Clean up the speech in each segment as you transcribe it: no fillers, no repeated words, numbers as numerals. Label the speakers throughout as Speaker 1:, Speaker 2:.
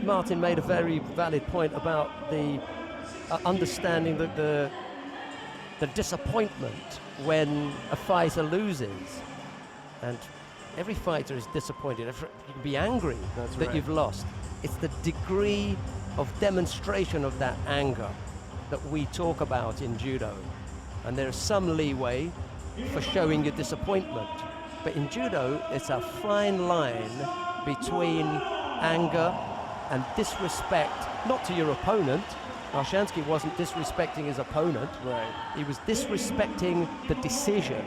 Speaker 1: Martin made a very valid point about the understanding that the disappointment when a fighter loses, and every fighter is disappointed. You can be angry that you've lost. It's the degree of demonstration of that anger that we talk about in judo. And there's some leeway for showing your disappointment. But in judo, it's a fine line between anger and disrespect, not to your opponent. Marshansky wasn't disrespecting his opponent.
Speaker 2: Right.
Speaker 1: He was disrespecting the decision.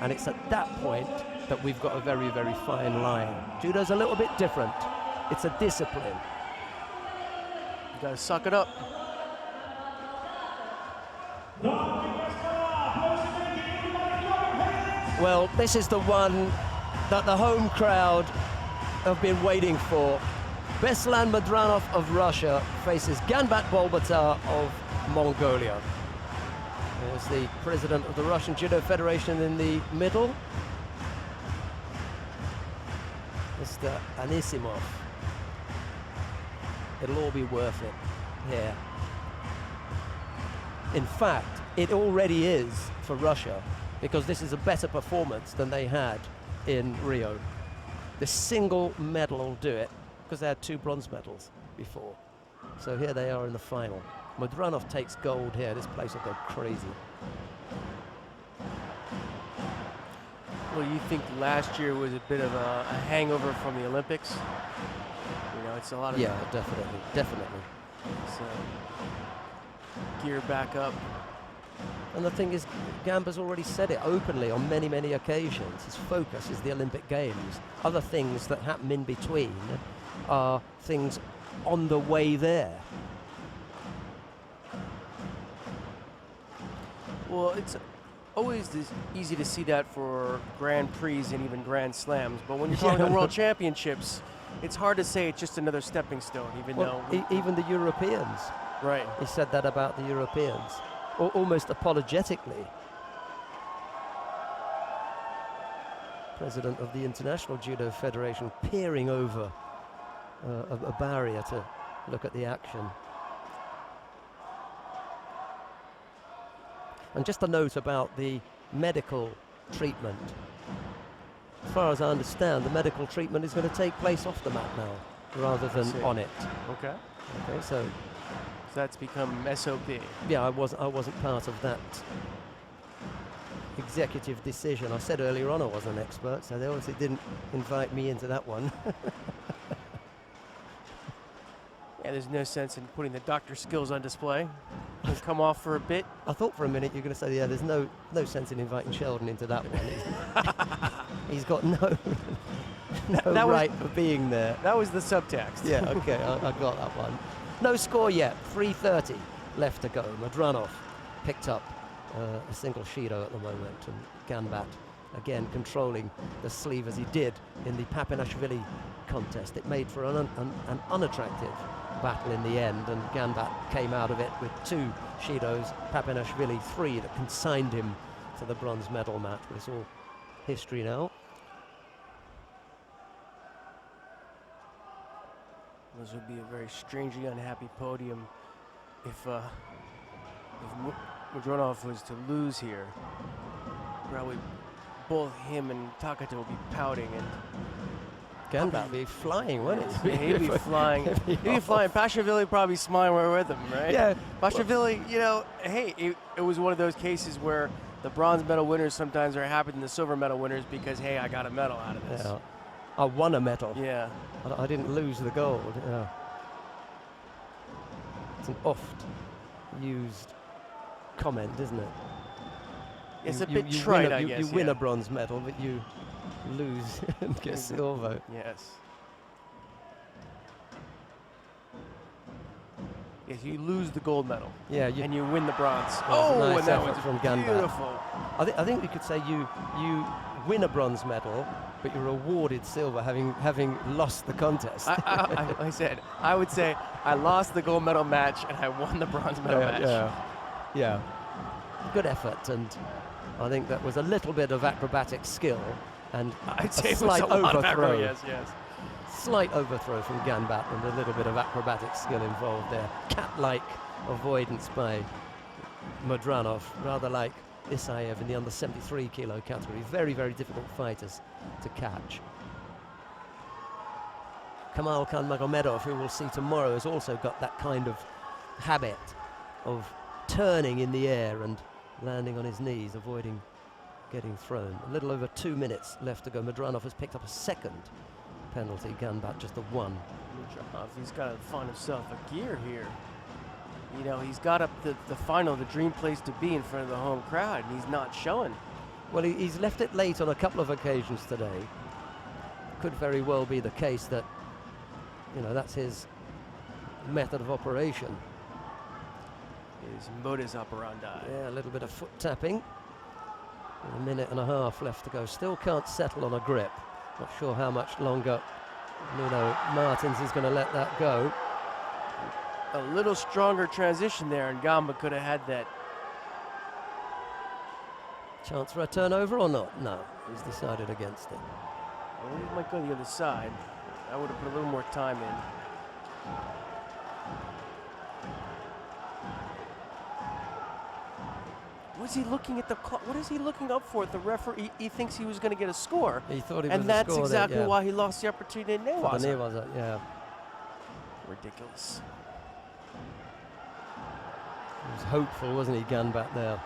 Speaker 1: And it's at that point that we've got a very, very fine line. Judo's a little bit different. It's a discipline.
Speaker 2: You gotta suck it up.
Speaker 1: Well, this is the one that the home crowd have been waiting for. Beslan Madranov of Russia faces Ganbat Boldbaatar of Mongolia. There's the president of the Russian Judo Federation in the middle, Mr. Anisimov. It'll all be worth it here. In fact, it already is for Russia, because this is a better performance than they had in Rio. The single medal will do it, because they had 2 bronze medals before. So here they are in the final. Madranov takes gold here. This place will go crazy.
Speaker 2: Well, you think last year was a bit of a hangover from the Olympics? You know, it's a lot of...
Speaker 1: Yeah, definitely, definitely.
Speaker 2: So, gear back up.
Speaker 1: And the thing is, Gamba's already said it openly on many, many occasions. His focus is the Olympic Games. Other things that happen in between are things on the way there.
Speaker 2: Well, it's always easy to see that for Grand Prix and even Grand Slams, but when you're talking the World Championships, it's hard to say it's just another stepping stone, even though...
Speaker 1: Even the Europeans.
Speaker 2: Right.
Speaker 1: He said that about the Europeans, almost apologetically. President of the International Judo Federation peering over a barrier to look at the action. And just a note about the medical treatment. As far as I understand, the medical treatment is going to take place off the mat now, rather than on it.
Speaker 2: Okay.
Speaker 1: Okay, so
Speaker 2: that's become SOP.
Speaker 1: Yeah, I wasn't part of that executive decision. I said earlier on I wasn't an expert, so they obviously didn't invite me into that one.
Speaker 2: Yeah, there's no sense in putting the doctor's skills on display. He'll come off for a bit.
Speaker 1: I thought for a minute you're going to say, yeah, there's no sense in inviting Sheldon into that one. He's got no right for being there.
Speaker 2: That was the subtext.
Speaker 1: Yeah, okay, I got that one. No score yet, 3:30 left to go. Madranov picked up a single Shido at the moment, and Ganbat again controlling the sleeve as he did in the Papinashvili contest. It made for an unattractive battle in the end, and Ganbat came out of it with 2 Shidos, Papinashvili 3 that consigned him to the bronze medal match. But it's all history now.
Speaker 2: This would be a very strangely unhappy podium if Madranov was to lose here. Probably both him and Takata will be pouting, and
Speaker 1: Ganbat would be flying, wouldn't he?
Speaker 2: Yeah, he'd be flying. He'd be flying. Pashvili probably smiling right with him, right?
Speaker 1: Yeah.
Speaker 2: Pashvili, you know, hey, it was one of those cases where the bronze medal winners sometimes are happier than the silver medal winners because, hey, I got a medal out of this.
Speaker 1: Yeah. I won a medal.
Speaker 2: Yeah.
Speaker 1: I didn't lose the gold. Yeah. It's an oft-used comment, isn't it?
Speaker 2: It's a bit trite, I guess.
Speaker 1: You win a bronze medal, but you lose and get silver.
Speaker 2: Yes. Yes, you lose the gold medal.
Speaker 1: Yeah,
Speaker 2: and you win the bronze.
Speaker 1: Nice
Speaker 2: and that
Speaker 1: effort
Speaker 2: was
Speaker 1: from Ganbat.
Speaker 2: beautiful.
Speaker 1: I think we could say you win a bronze medal, but you're awarded silver having lost the contest.
Speaker 2: I would say I lost the gold medal match and I won the bronze medal match.
Speaker 1: Yeah. Good effort, and I think that was a little bit of acrobatic skill and
Speaker 2: I'd say
Speaker 1: a slight
Speaker 2: it was a lot of
Speaker 1: overthrow.
Speaker 2: yes.
Speaker 1: Slight overthrow from Ganbat and a little bit of acrobatic skill involved there. Cat-like avoidance by Mudranov, rather like Isaev in the under 73 kilo category. Very, very difficult fighters to catch. Kamal Khanmagomedov, who we'll see tomorrow, has also got that kind of habit of turning in the air and landing on his knees, avoiding getting thrown. A little over 2 minutes left to go. Mudranov has picked up a second penalty. Ganbat just the one.
Speaker 2: Mudranov, he's got to find himself a gear here. You know, he's got up the final, the dream place to be in front of the home crowd, and he's not showing.
Speaker 1: Well, he's left it late on a couple of occasions today. Could very well be the case that, you know, that's his method of operation.
Speaker 2: His modus operandi.
Speaker 1: Yeah, a little bit of foot tapping. A minute and a half left to go. Still can't settle on a grip. Not sure how much longer Nuno Martins is going to let that go.
Speaker 2: A little stronger transition there, and Gamba could have had that.
Speaker 1: Chance for a turnover or not? No, he's decided against it.
Speaker 2: Well, he might go the other side. I would have put a little more time in. Was he looking at the clock? What is he looking up for? The referee, he thinks he was going to get a score.
Speaker 1: He thought he was
Speaker 2: and that's exactly
Speaker 1: yeah.
Speaker 2: why he lost the opportunity in Newaza.
Speaker 1: Yeah.
Speaker 2: Ridiculous.
Speaker 1: He was hopeful, wasn't he, Ganbat there?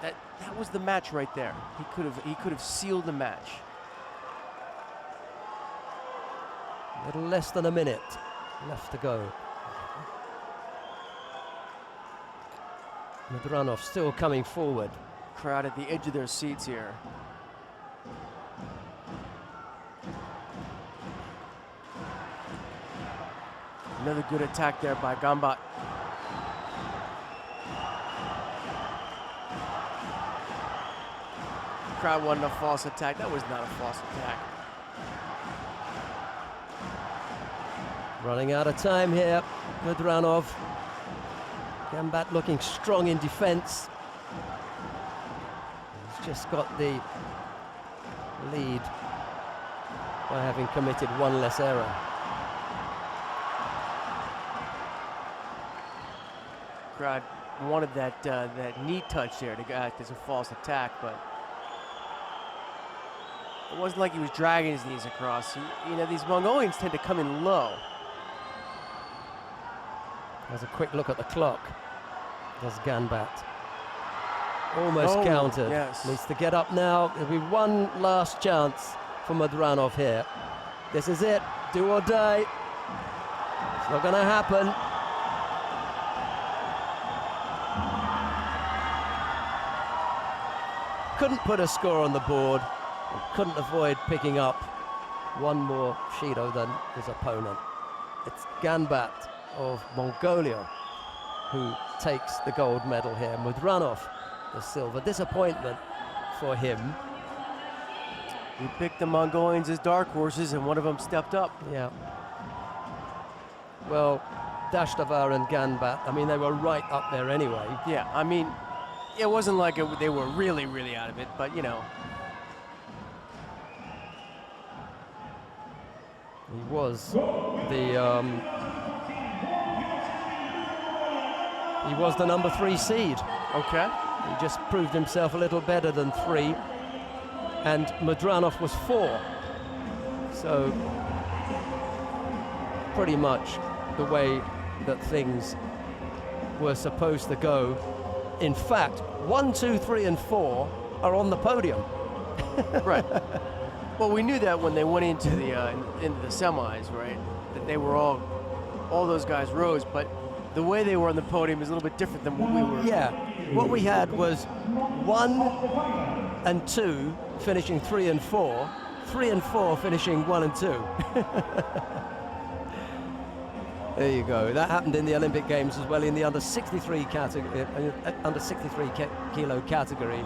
Speaker 2: That was the match right there. He could have sealed the match.
Speaker 1: A little less than a minute left to go. Mudranov still coming forward.
Speaker 2: Crowd at the edge of their seats here. Another good attack there by Gamba. Crowd wanted a false attack. That was not a false attack.
Speaker 1: Running out of time here, Mudranov. Ganbat looking strong in defense. He's just got the lead by having committed one less error.
Speaker 2: Crowd wanted that knee touch there to act as a false attack, but it wasn't like he was dragging his knees across. You know, these Mongolians tend to come in low.
Speaker 1: Has a quick look at the clock. Does Ganbat. Almost countered.
Speaker 2: Yes.
Speaker 1: Needs to get up now. There'll be one last chance for Mudranov here. This is it. Do or die. It's not going to happen. Couldn't put a score on the board. And couldn't avoid picking up one more Shido than his opponent. It's Ganbat of Mongolia who takes the gold medal here. Mudranov, the silver. Disappointment for him.
Speaker 2: He picked the Mongolians as dark horses, and one of them stepped up.
Speaker 1: Yeah. Well, Dashtavar and Ganbat, I mean, they were right up there anyway.
Speaker 2: Yeah, I mean, it wasn't like they were really, really out of it, but, you know.
Speaker 1: He was the number 3 seed.
Speaker 2: Okay.
Speaker 1: He just proved himself a little better than 3. And Mudranov was 4. So pretty much the way that things were supposed to go. In fact, 1, 2, 3, and 4 are on the podium.
Speaker 2: Right. Well, we knew that when they went into the semis, right? That they were all those guys rose, but the way they were on the podium is a little bit different than what we were.
Speaker 1: Yeah. What we had was 1 and 2 finishing 3 and 4, 3 and 4 finishing 1 and 2. There you go. That happened in the Olympic Games as well in the under 63 category, kilo category.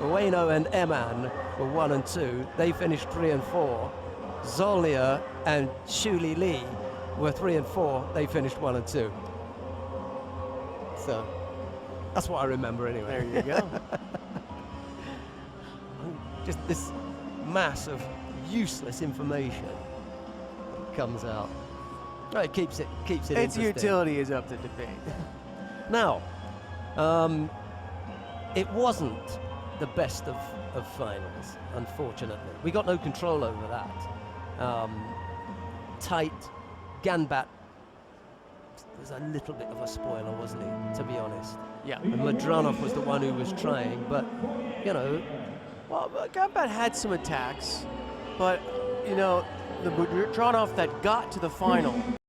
Speaker 1: Ueno and Eman were 1 and 2. They finished 3 and 4. Zolnia and Shuli Li were 3 and 4. They finished 1 and 2. So that's what I remember anyway.
Speaker 2: There you go.
Speaker 1: Just this mass of useless information that comes out. Right, it keeps it
Speaker 2: Its
Speaker 1: interesting.
Speaker 2: utility is up to debate.
Speaker 1: Now, it wasn't the best of finals, unfortunately. We got no control over that. Tight, Ganbat was a little bit of a spoiler, wasn't he, to be honest?
Speaker 2: Yeah.
Speaker 1: And Madranov was the one who was trying, but, you know.
Speaker 2: Well, Gambat had some attacks, but, you know, the Madranov that got to the final